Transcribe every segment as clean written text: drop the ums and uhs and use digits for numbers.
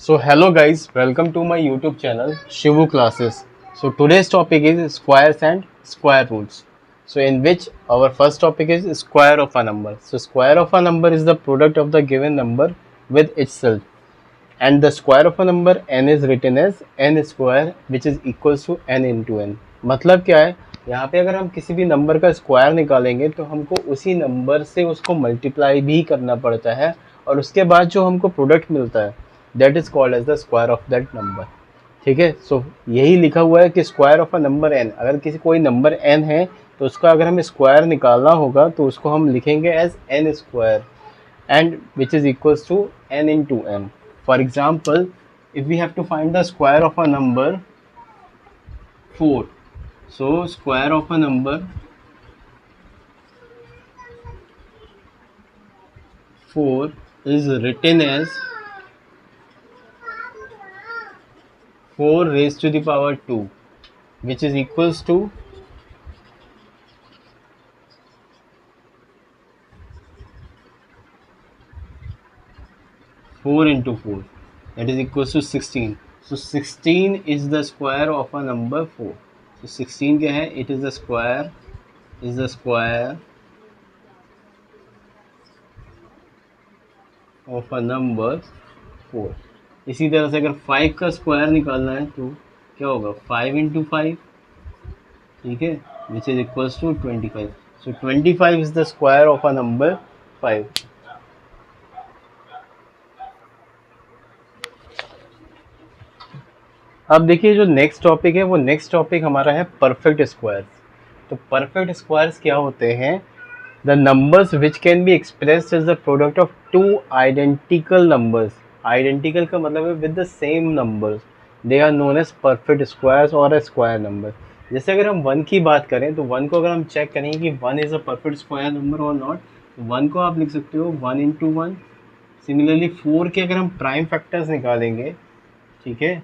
So hello guys, welcome to my YouTube channel Shivu Classes. So today's topic is squares and square roots. So in which our first topic is square of a number. So square of a number is the product of the given number with itself, and the square of a number n is written as n square which is equals to n into n. मतलब क्या है, यहाँ पे अगर हम किसी भी number का स्क्वायर निकालेंगे तो हमको उसी नंबर से उसको मल्टीप्लाई भी करना पड़ता है, और उसके बाद जो हमको प्रोडक्ट मिलता है that is called as the square of that number. ठीक है. सो यही लिखा हुआ है कि square of a number n. अगर किसी कोई नंबर n है तो उसका अगर हमें स्क्वायर निकालना होगा तो उसको हम लिखेंगे as n square, and which is equals to n into n. For example, if we have to find the square of a number 4, so square of a number 4 is written as 4 raised to the power 2, which is equals to 4 into 4, that is equals to 16. So 16 is the square of a number 4. So 16 क्या है? It is the square of a number 4. इसी तरह से अगर 5 का square निकालना है तो क्या होगा? 5 into 5, ठीक है, which is equals to 25. So 25 is the square of a number 5. अब देखिए जो नेक्स्ट टॉपिक है वो नेक्स्ट टॉपिक हमारा है परफेक्ट स्क्वायर्स. तो परफेक्ट स्क्वायर्स क्या होते हैं? The numbers which can be expressed as the product of two identical numbers. Identical का मतलब है with the same numbers. They are known as perfect squares और ए स्क्वायर नंबर. जैसे अगर हम 1 की बात करें तो 1 को अगर हम चेक करें कि 1 is a perfect square number और नॉट, तो 1 को आप लिख सकते हो 1 इंटू 1. सिमिलरली 4 के अगर हम प्राइम फैक्टर्स निकालेंगे, ठीक है,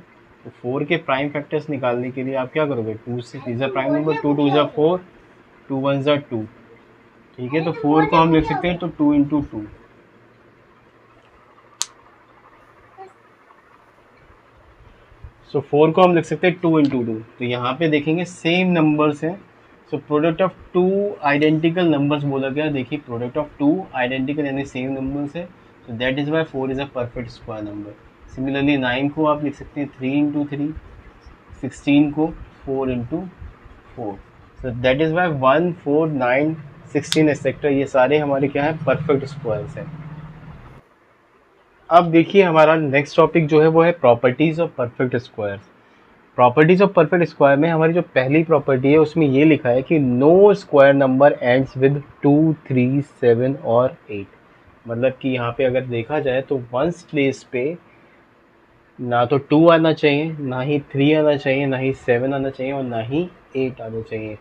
तो 4 के प्राइम फैक्टर्स निकालने के लिए आप क्या करोगे? 2 से इज अ प्राइम नंबर, 2 2 ज़ा 4, 2 1 ज़ा 2, ठीक है. तो 4 को हम लिख सकते हैं तो 2 इंटू 2. सो 4 को हम लिख सकते हैं 2 इंटू 2. तो यहाँ पे देखेंगे सेम नंबर्स हैं. So product of two identical numbers बोला गया. देखिए प्रोडक्ट ऑफ टू आइडेंटिकल यानी सेम नंबर्स है. So that is why 4 is a perfect square number. Similarly 9 को आप लिख सकते हैं 3 इंटू 3, 16 को 4 into 4. So that is why 1 4 9 16 etcetera ये सारे हमारे क्या है? परफेक्ट स्क्वायर्स हैं. अब देखिए हमारा नेक्स्ट टॉपिक जो है वो है properties of perfect squares. Properties of perfect square में हमारी जो पहली प्रॉपर्टी है उसमें ये लिखा है कि no square number ends with 2 3 7 और 8. मतलब कि यहाँ पे अगर देखा जाए तो वंस प्लेस पे ना तो 2 आना चाहिए, ना ही 3 आना चाहिए, ना ही 7 आना चाहिए और ना ही 8 आना चाहिए.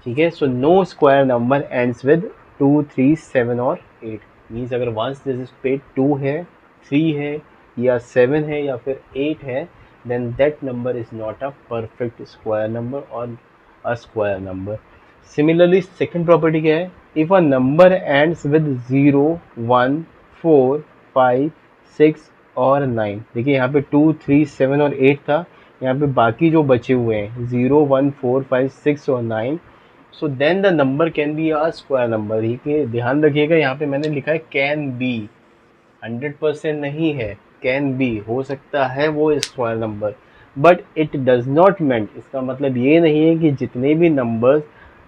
ठीक है. So no square number ends with 2 3 7 और 8. मीन्स अगर वंस दिस पे 2 है, 3 है या 7 है या फिर 8 है, then that number is not a perfect square number or a square number. Similarly, second property क्या है? If a number ends with 0 1 4 5 6 और 9. देखिए यहाँ पे 2 3 7 और 8 था, यहाँ पे बाकी जो बचे हुए हैं 0 1 4 5 6 और 9. So then the number can be a square number. ये ध्यान रखिएगा, यहाँ पे मैंने लिखा है कैन बी, 100% नहीं है, कैन बी, हो सकता है वो square number, but it does not meant. इसका मतलब ये नहीं है कि जितने भी नंबर्स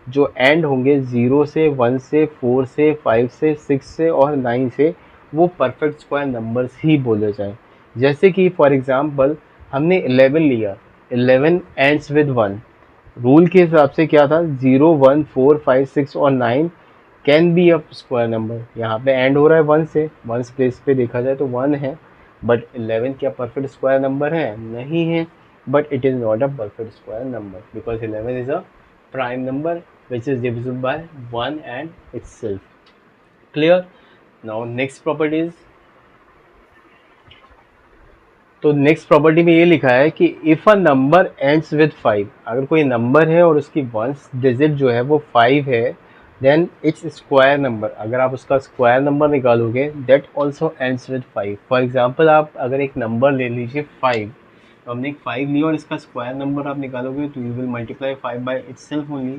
जो एंड होंगे 0 से 1 से 4 से 5 से 6 से और 9 से वो परफेक्ट स्क्वायर नंबर्स ही बोले जाएं. जैसे कि फॉर एग्जांपल हमने 11 लिया, 11 एंड्स विद 1. रूल के हिसाब से क्या था? 0 1 4 5 6 और 9 can be a square number. यहाँ पे एंड हो रहा है 1 से, 1 प्लेस पे देखा जाए तो 1 है, बट 11 क्या परफेक्ट स्क्वायर नंबर है? नहीं है. But it is not a perfect square number because 11 is a prime number which is divisible by 1 and itself. Clear? Now next properties. तो नेक्स्ट प्रॉपर्टी में ये लिखा है कि if a number ends with 5. अगर कोई नंबर है और उसकी वंस डिजिट जो है वो 5 है, देन इट्स स्क्वायर नंबर, अगर आप उसका स्क्वायर नंबर निकालोगे that also ends with 5। For example आप अगर एक नंबर ले लीजिए 5, तो हमने एक 5 लिया और इसका स्क्वायर नंबर आप निकालोगे तो you will multiply 5 by its self only,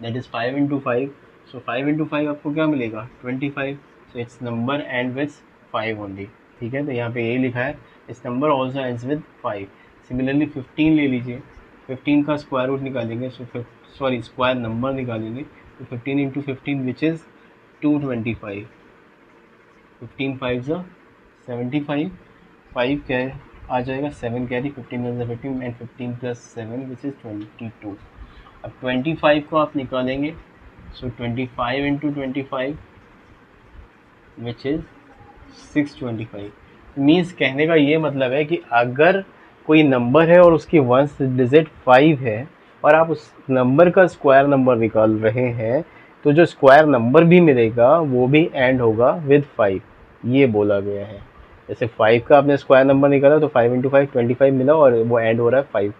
that is 5 into 5। So 5 into 5 आपको क्या मिलेगा 25। So it's number and with 5 only. ठीक है, तो यहाँ पे यही लिखा है इस number also ends with 5। Similarly 15 ले लीजिए, 15 का स्क्वायर रूट निकालेंगे, सॉरी स्क्वायर नंबर निकालेंगे, तो 15 इंटू 15 विच इज़ 225। 15 5 ज़ा 75, 5 क्या आ जाएगा 7 carry, 15 15 and 15 plus 7 which is 22। अब 25 को आप निकालेंगे, सो 25 इंटू 25 विच इज़ 625। मीन्स कहने का ये मतलब है कि अगर कोई नंबर है और उसकी वंस डिजिट 5 है और आप उस नंबर का स्क्वायर नंबर निकाल रहे हैं, तो जो स्क्वायर नंबर भी मिलेगा वो भी एंड होगा विद 5, ये बोला गया है। जैसे 5 का आपने स्क्वायर नंबर निकाला तो 5 इंटू 5 25 मिला और वो एंड हो रहा है 5।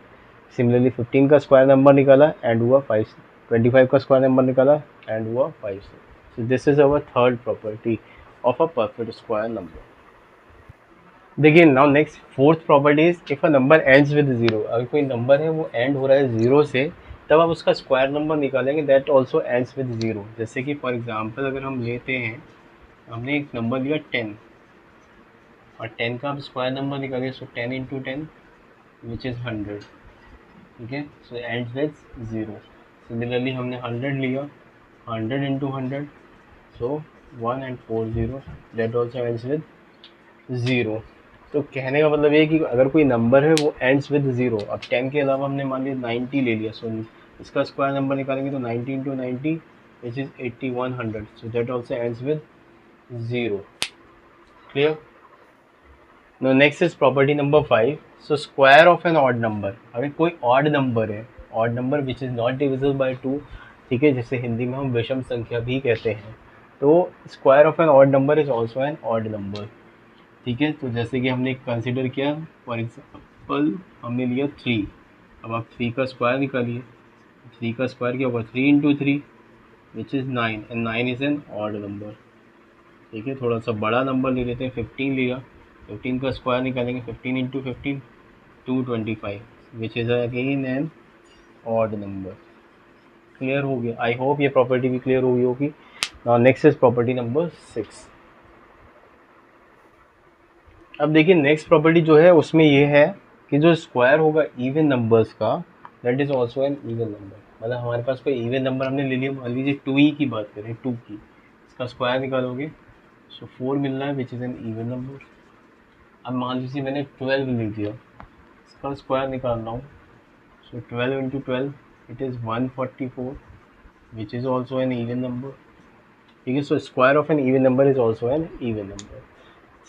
सिमिलरली 15 का स्क्वायर नंबर निकाला एंड हुआ 5 से, 25 का स्क्वायर नंबर निकाला एंड हुआ 5 से। So this is our third property of a perfect square number. देखिए now next fourth property is if a number ends with zero, अगर कोई नंबर है वो एंड हो रहा है जीरो से, तब आप उसका स्क्वायर नंबर निकालेंगे that also ends with zero. जैसे कि फॉर एग्जांपल अगर हम लेते हैं, हमने एक नंबर लिया 10 और 10 का आप स्क्वायर नंबर निकालिए, सो 10 इंटू 10 विच इज़ 100। ठीक है, सो एंड्स विद जीरो। सिमिलरली हमने 100 लिया, 100 into 100, so 1 and 4 zero, that also ends with zero. तो कहने का मतलब ये है कि अगर कोई नंबर है वो एंड्स विद ज़ीरो, अब 10 के अलावा हमने मान लिया 90 ले लिया, सो इसका स्क्वायर नंबर निकालेंगे तो 90 into 90 which is 8100, so that also ends with zero. Clear? No next is property number 5। So square of an odd number, अगर कोई ऑड नंबर है, odd number which is not divisible by 2, ठीक है, जैसे हिंदी में हम विषम संख्या भी कहते हैं, तो square of an odd number is also an odd number. ठीक है, तो जैसे कि हमने कंसिडर किया, फॉर एग्जाम्पल हमने लिया 3, अब आप 3 का स्क्वायर निकालिए, 3 का स्क्वायर क्या होगा 3 into 3 which is 9 and 9 is an odd number. ठीक है, थोड़ा सा बड़ा नंबर ले लेते हैं, 15 लिया, 15 का स्क्वायर निकालेंगे, 15 into 15 225 which is again an odd number. Clear हो गया? आई होप ये प्रॉपर्टी भी क्लियर हुई होगी। Now next is property number 6। अब देखिए नेक्स्ट प्रॉपर्टी जो है उसमें ये है कि जो स्क्वायर होगा इवन नंबर्स का that is also an even number. मतलब हमारे पास कोई इवन नंबर हमने ले लिया, मान लीजिए 2 की बात करें, 2 की, इसका स्क्वायर निकालोगे सो 4 मिल रहा है which is an even number. अब मान लीजिए मैंने 12 ले लिया, इसका स्क्वायर निकाल रहा हूँ, so 12 into 12 it is 144 which is also an even number. ठीक है, so square of an even number is also an even number.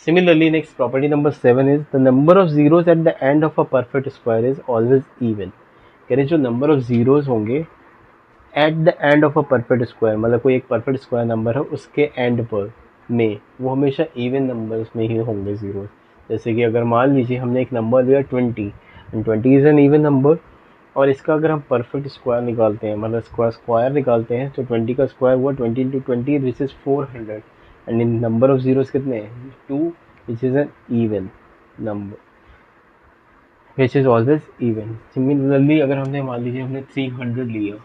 Similarly, next property number 7 is the number of zeros at the end of a perfect square is always even। कह रहे जो number of zeros होंगे at the end of a perfect square, मतलब कोई एक perfect square number है उसके and पर में वो हमेशा इवन नंबर्स में ही होंगे जीरोज। जैसे कि अगर मान लीजिए हमने एक नंबर लिया 20 and 20 is an even number, और इसका अगर हम परफेक्ट स्क्वायर निकालते हैं, मतलब स्क्वायर निकालते हैं, तो 20 का स्क्वायर हुआ 20 into 20 which is 400 and in number of zeros कितने हैं 2 which is an even number which is always even. Similarly अगर हमने मान लीजिए हमने 300 लिया,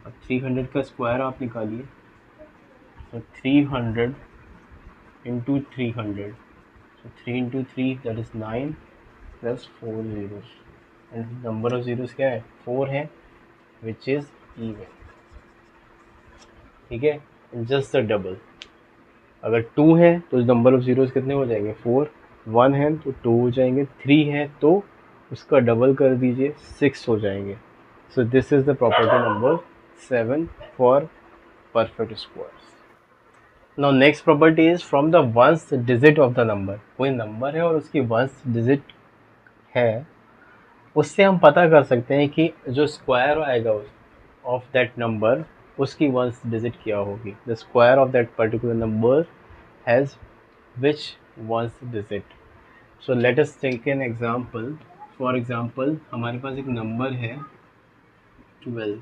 अब 300 का स्क्वायर आप निकालिए, तो 300 into 300, so 3 into 3 that is 9 plus 4 zeros and number of zeros क्या है 4 है विच इज़ इवन। ठीक है, जस्ट द डबल, अगर 2 है तो नंबर ऑफ जीरोज कितने हो जाएंगे 4, 1 है तो 2 हो जाएंगे, 3 है तो उसका डबल कर दीजिए 6 हो जाएंगे। सो this is the property number 7 for perfect squares. Now next property is from the ones digit of the number, कोई नंबर है और उसकी वंस डिजिट है, उससे हम पता कर सकते हैं कि जो स्क्वायर आएगा ऑफ दैट नंबर उसकी वंस डिजिट क्या होगी। The square of that particular number has which one's digit। So let us take an example। For example हमारे पास एक नंबर है 12,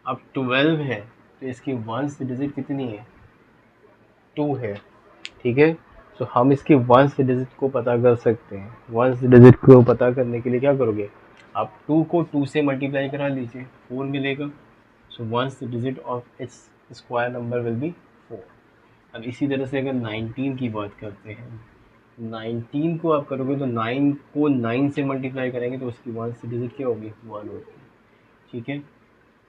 अब 12 है तो इसकी वंस डिजिट कितनी है, 2 है, ठीक है। तो हम इसकी वंस डिजिट को पता कर सकते हैं। वंस डिजिट को पता करने के लिए क्या करोगे, आप 2 को 2 से मल्टीप्लाई करा लीजिए, 4 मिलेगा। So once digit of its square number will be 4। अब इसी तरह से अगर 19 की बात करते हैं, 19 को आप करोगे तो 9 को 9 से मल्टीप्लाई करेंगे तो उसकी वंस डिजिट क्या होगी, 1 होगी, ठीक है।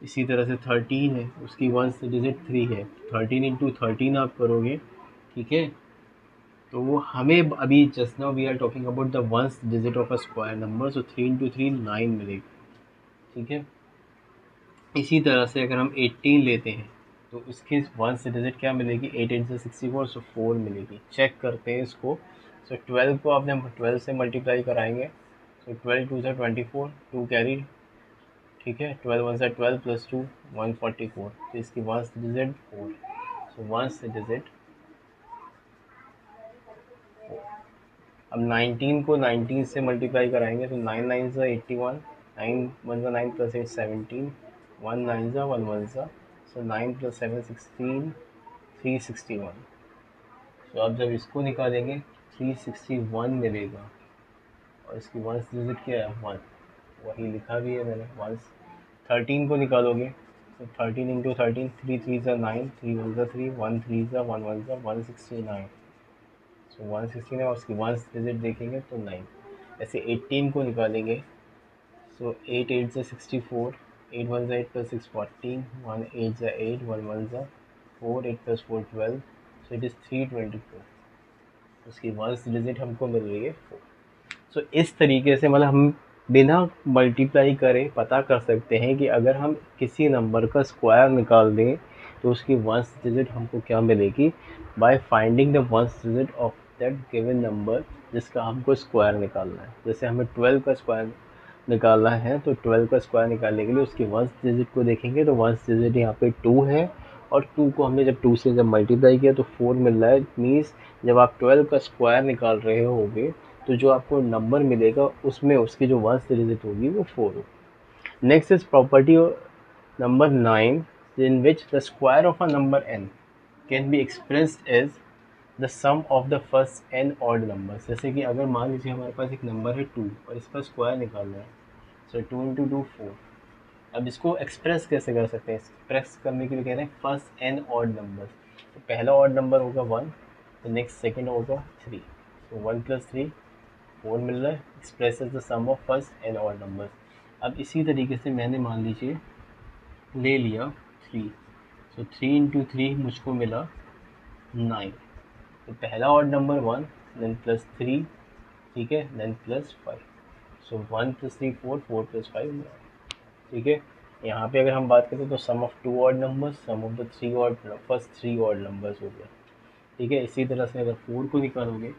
इसी तरह से 13 है, उसकी वंस डिजिट 3 है, 13 इंटू 13 आप करोगे, ठीक है। तो वो हमें अभी just now we are talking about the ones digit of a square number, so 3 into 3 9 मिलेगी, ठीक है। इसी तरह से अगर हम 18 लेते हैं तो उसकी वंस डिजिट क्या मिलेगी, 8 8 से 64, सो 4 मिलेगी। चेक करते हैं इसको। सो 12 को आपने 12 से मल्टीप्लाई कराएंगे, सो 12 2 से 24, 2 कैरी, ठीक है। 12 1 से 12 प्लस 2 144, तो इसकी ones digit 4। So ones digit 4। अब 19 को 19 से मल्टीप्लाई कराएंगे तो 9 9 सा 81, 9 1 सा 9 प्लस 8 17, 1 9 सा 1 1 सा, सो 9 प्लस 7 16, 361। तो अब जब इसको निकालेंगे 361 मिलेगा, और इसकी वंस डिजिट क्या है, 1, वही लिखा भी है मैंने वंस। 13 को निकालोगे तो 13 इंटू 13, 3 3 सा 9, 3 1 सा 3, 1 3 सा 1 1 सा 169, सो 169, और उसकी वंस डिजिट देखेंगे तो 9। ऐसे 18 को निकालेंगे, सो 8 8 सा 64, 8 1 सा 8 प्लस 6 14, 1 8 सा 8, 1 1 सा 4, 8 प्लस 4 12, सो इट इज़ 324। उसकी वंस डिजिट हमको मिल रही है 4। सो इस तरीके से मतलब हम बिना मल्टीप्लाई करे पता कर सकते हैं कि अगर हम किसी नंबर का स्क्वायर निकाल दें तो उसकी वंस डिजिट हमको क्या मिलेगी, by finding the ones digit of that given number जिसका हमको स्क्वायर निकालना है। जैसे हमें 12 का स्क्वायर निकालना है, तो 12 का स्क्वायर निकालने के लिए उसकी वंस डिजिट को देखेंगे, तो वंस डिजिट यहाँ पे 2 है, और 2 को हमने जब 2 से जब मल्टीप्लाई किया तो 4 मिल रहा है। मीन्स जब आप 12 का स्क्वायर निकाल रहे होगे तो जो आपको नंबर मिलेगा उसमें उसकी जो वंस डिजिट होगी वो 4 होगी। Next is property number 9, in which the square of a number n can be expressed as the sum of the first n odd numbers। जैसे कि अगर मान लीजिए हमारे पास एक नंबर है 2 और इसका स्क्वायर निकालना है, सो 2 इंटू 2 4। अब इसको एक्सप्रेस कैसे कर सकते हैं, एक्सप्रेस करने के लिए कह रहे हैं फर्स्ट एन ऑड नंबर। तो पहला ऑड नंबर होगा 1, तो नेक्स्ट सेकेंड होगा 3, तो 1 प्लस 3 4 मिल रहा है, express the sum of first an odd number. अब इसी तरीके से मैंने मान लीजिए ले लिया 3, तो 3 इंटू 3 मुझको मिला 9। तो पहला ऑड नंबर 1, देन प्लस 3, ठीक है, देन प्लस 5, सो 1 प्लस 3 4, 4 प्लस 5 9, ठीक है। यहाँ पे अगर हम बात करें तो sum of 2 odd numbers, sum of the 3 odd first 3 odd numbers हो गया, ठीक है। इसी तरह से अगर 4 को निकालोगे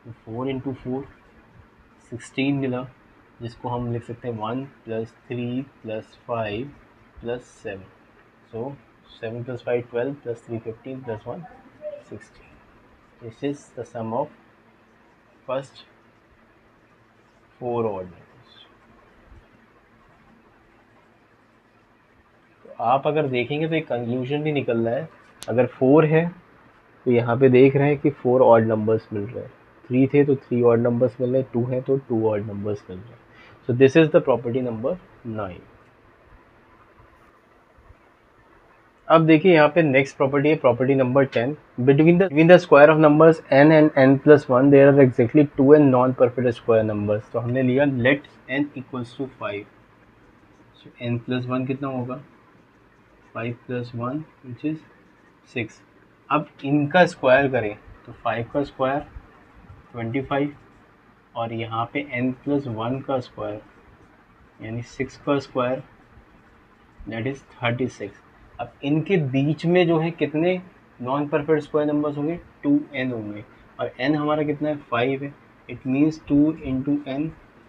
तो 4 इंटू 4 16 मिला, जिसको हम लिख सकते हैं 1 plus 3 plus 5 plus 7, so 7 plus 5 12 plus 3 15 plus 1 16। This is the sum of first 4 odd numbers. तो आप अगर देखेंगे तो एक कंक्लूजन भी निकल रहा है। अगर 4 है तो यहाँ पे देख रहे हैं कि 4 ऑड नंबर्स मिल रहे हैं, 3 थे तो 3 ऑड नंबर्स मिल रहे हैं, 2 है तो 2 ऑड नंबर्स मिल रहे हैं। So this is the property number 9। अब देखिए यहाँ पे नेक्स्ट प्रॉपर्टी है property number 10। Between the square of numbers n and n plus 1 there are exactly 2 and non perfect square numbers. तो हमने लिया let n equals to 5, so n plus 1 कितना होगा, 5 प्लस 1 विच इज 6। अब इनका square करें तो 5 का स्क्वायर 25, और यहाँ पे n प्लस 1 का स्क्वायर यानी 6 का स्क्वायर दैट इज 36। अब इनके बीच में जो है कितने नॉन परफेक्ट स्क्वायर नंबर्स होंगे, 2n होंगे, और n हमारा कितना है 5 है। It means 2 into n,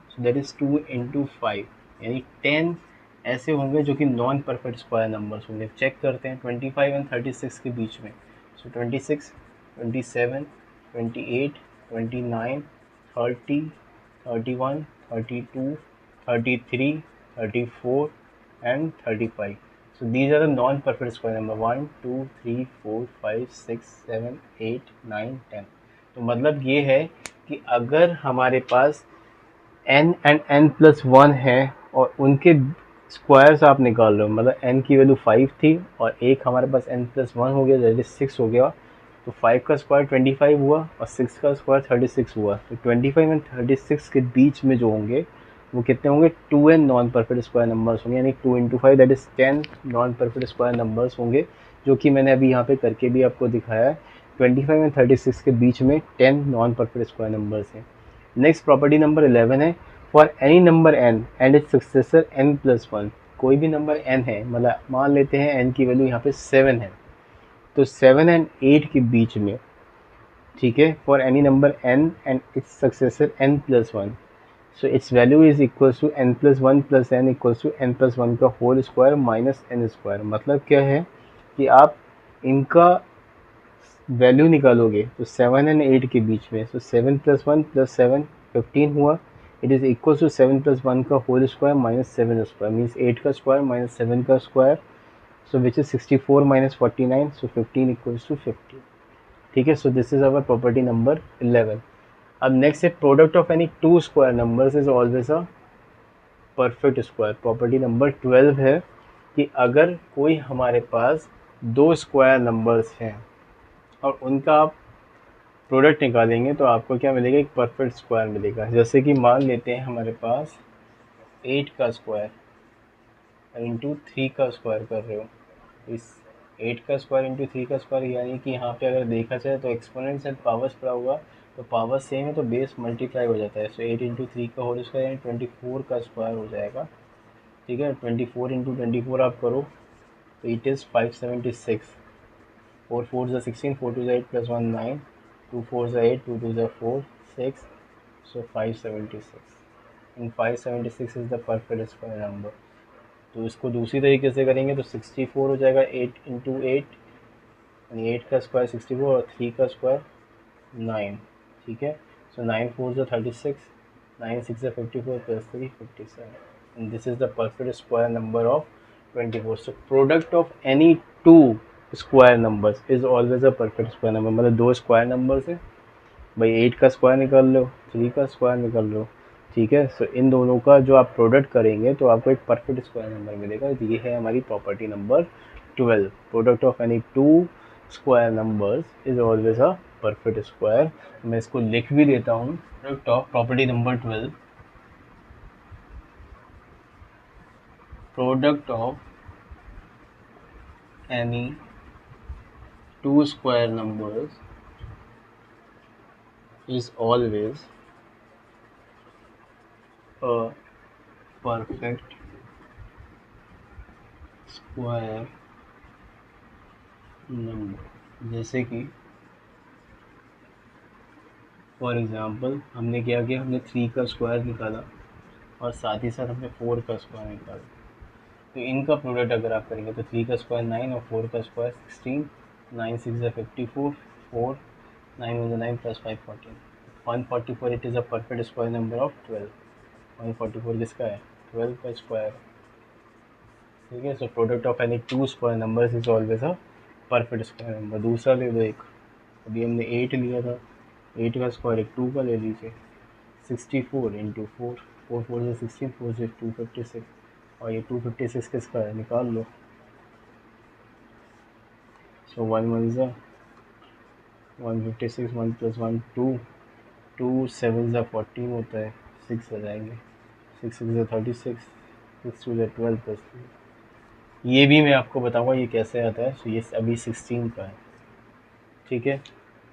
so that is 2 into 5, यानी 10 ऐसे होंगे जो कि नॉन परफेक्ट स्क्वायर नंबर्स होंगे। चेक करते हैं 25 एंड 36 के बीच में, so 26 27 28 29 30 31 32 33 34 and 35। So these are the non-perfect square number 1, 2, 3, 4, 5, 6, 7, 8, 9, 10। तो मतलब ये है कि अगर हमारे पास n एंड n+1 है और उनके स्क्वायर्स आप निकाल रहे हो, मतलब n की वैल्यू 5 थी और एक हमारे पास n+1 हो गया, दैट इज 6 हो गया, तो 5 का स्क्वायर 25 हुआ और 6 का स्क्वायर 36 हुआ। तो 25 एंड 36 के बीच में जो होंगे वो कितने होंगे, 2n non perfect square numbers होंगे, यानी 2 × 5 that is 10 non perfect square numbers होंगे, जो कि मैंने अभी यहाँ पे करके भी आपको दिखाया है। 25 एंड 36 के बीच में 10 नॉन परफेक्ट स्क्वायर नंबर्स हैं। नेक्स्ट प्रॉपर्टी नंबर 11 है, for any number n and its successor n+1। कोई भी नंबर n है, मतलब मान लेते हैं n की वैल्यू यहाँ पे 7 है, तो 7 एंड 8 के बीच में, ठीक है, for any number n and its successor n+1, so its value is equals to n+1 + n equals to n+1 का whole square minus n square. मतलब क्या है कि आप इनका वैल्यू निकालोगे तो 7 एंड 8 के बीच में, सो 7 + 1 + 7 15 हुआ, इट इज़ इक्वल टू 7 + 1 का whole square minus 7 square, means 8 का स्क्वायर माइनस 7 का square, so which is 64 - 49, so 15 equals to 50। ठीक है, so this is our property number 11। अब नेक्स्ट है, product of any two square numbers is always a perfect square. Property number 12 है कि अगर कोई हमारे पास दो स्क्वायर नंबर्स हैं और उनका आप प्रोडक्ट निकालेंगे तो आपको क्या मिलेगा, एक परफेक्ट स्क्वायर मिलेगा। जैसे कि मान लेते हैं हमारे पास 8 का स्क्वायर इंटू 3 का स्क्वायर कर रहे हो, इस 8 का स्क्वायर इंटू 3 का स्क्वायर, यानी कि यहाँ पे अगर देखा जाए तो एक्सपोनेंट्स एंड पावर्स पड़ा हुआ, तो पावर सेम है तो बेस मल्टीप्लाई हो जाता है। सो 8 × 3 का होल स्क्वायर यानी 24 का स्क्वायर हो जाएगा। ठीक है, 24 × 24 आप करो तो इट इज़ 576। 4 4 ज़ा 16, 4 2 ज़ा 8 + 1 9, 2 4 ज़ा 8, 2 2 ज़ा 4 6, सो 576। इन 576 is the perfect square number. तो इसको दूसरी तरीके से करेंगे तो 64 हो जाएगा 8 × 8, यानी 8 का स्क्वायर 64 और 3 का स्क्वायर 9। ठीक है, सो 9 4 ज़ा 36, 9 6 ज़ा 54 + 3 57, and this is the perfect square number of 24। so product of any two square numbers is always a perfect square number। मतलब दो स्क्वायर नंबर्स है भाई, 8 का स्क्वायर निकाल लो, 3 का स्क्वायर निकाल लो, ठीक है। सो इन दोनों का जो आप प्रोडक्ट करेंगे तो आपको एक परफेक्ट स्क्वायर नंबर मिलेगा। तो ये है हमारी property number 12, product of any two square numbers is always a perfect square. मैं इसको लिख भी देता हूँ, product of property number 12, product of any two square numbers is always a perfect square number। जैसे कि फॉर एग्जांपल हमने क्या किया, हमने 3 का स्क्वायर निकाला और साथ ही साथ हमने 4 का स्क्वायर निकाला। तो इनका प्रोडक्ट अगर आप करेंगे तो 3 का स्क्वायर 9 और 4 का स्क्वायर 16, 9 6 ज़ा 54, 4 9 1 ज़ा 9 + 5 14, 144। It is a perfect square number of 12। 144 किसका है, 12 का स्क्वायर। ठीक है, so product of any two square numbers is always a perfect square number. दूसरा ले लो, एक अभी हमने 8 लिया था, 8 का स्क्वायर एक 2 का ले लीजिए, 64 × 4, 4 4 से 16, 4 से 256, और ये 256 किसका है, निकाल लो। सो 1 1 ज़ा 156, 1 + 1 2, 2 7 ज़ा 14 होता है, 6 आ जाएंगे, 6 6 ज़ा 36, 6 2 ज़ा 12 + 3। ये भी मैं आपको बताऊंगा ये कैसे आता है। सो ये अभी 16 का है। ठीक है,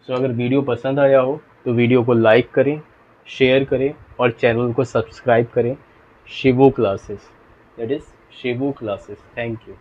सो अगर वीडियो पसंद आया हो तो वीडियो को लाइक करें, शेयर करें और चैनल को सब्सक्राइब करें। Shivu classes, that is Shivu classes. Thank you.